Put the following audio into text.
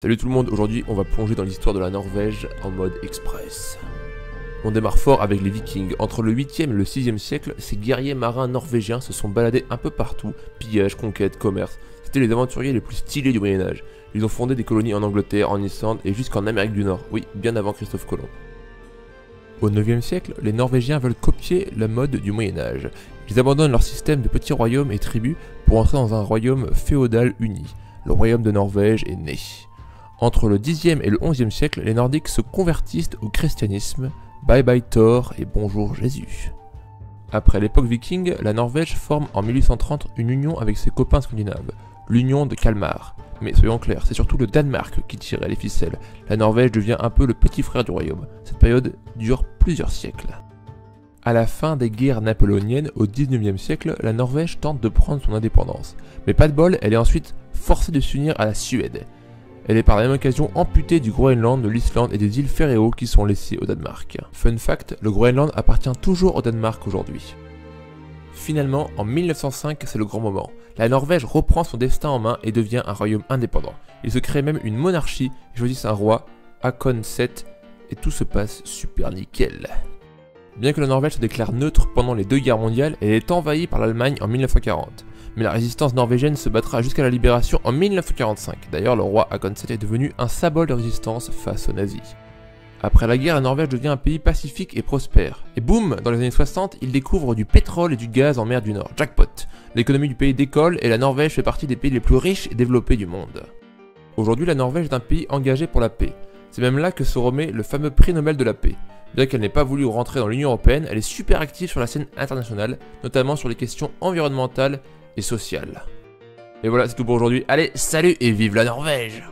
Salut tout le monde, aujourd'hui on va plonger dans l'histoire de la Norvège en mode express. On démarre fort avec les Vikings. Entre le 8e et le 6e siècle, ces guerriers marins norvégiens se sont baladés un peu partout, pillage, conquête, commerce. C'était les aventuriers les plus stylés du Moyen-Âge. Ils ont fondé des colonies en Angleterre, en Islande et jusqu'en Amérique du Nord, oui, bien avant Christophe Colomb. Au 9e siècle, les Norvégiens veulent copier la mode du Moyen-Âge. Ils abandonnent leur système de petits royaumes et tribus pour entrer dans un royaume féodal uni. Le royaume de Norvège est né. Entre le 10e et le 11e siècle, les Nordiques se convertissent au christianisme. Bye bye Thor et bonjour Jésus. Après l'époque viking, la Norvège forme en 1830 une union avec ses copains scandinaves, l'union de Kalmar. Mais soyons clairs, c'est surtout le Danemark qui tirait les ficelles. La Norvège devient un peu le petit frère du royaume. Cette période dure plusieurs siècles. À la fin des guerres napoléoniennes, au 19e siècle, la Norvège tente de prendre son indépendance. Mais pas de bol, elle est ensuite forcée de s'unir à la Suède. Elle est par la même occasion amputée du Groenland, de l'Islande et des îles Féroé qui sont laissées au Danemark. Fun fact, le Groenland appartient toujours au Danemark aujourd'hui. Finalement, en 1905, c'est le grand moment. La Norvège reprend son destin en main et devient un royaume indépendant. Il se crée même une monarchie, ils choisissent un roi, Håkon VII, et tout se passe super nickel. Bien que la Norvège se déclare neutre pendant les deux guerres mondiales, elle est envahie par l'Allemagne en 1940. Mais la résistance norvégienne se battra jusqu'à la libération en 1945. D'ailleurs, le roi Håkon VII est devenu un symbole de résistance face aux nazis. Après la guerre, la Norvège devient un pays pacifique et prospère. Et boum, dans les années 60, il découvre du pétrole et du gaz en mer du Nord. Jackpot. L'économie du pays décolle et la Norvège fait partie des pays les plus riches et développés du monde. Aujourd'hui, la Norvège est un pays engagé pour la paix. C'est même là que se remet le fameux prix Nobel de la paix. Bien qu'elle n'ait pas voulu rentrer dans l'Union Européenne, elle est super active sur la scène internationale, notamment sur les questions environnementales et sociales. Et voilà, c'est tout pour aujourd'hui. Allez, salut et vive la Norvège!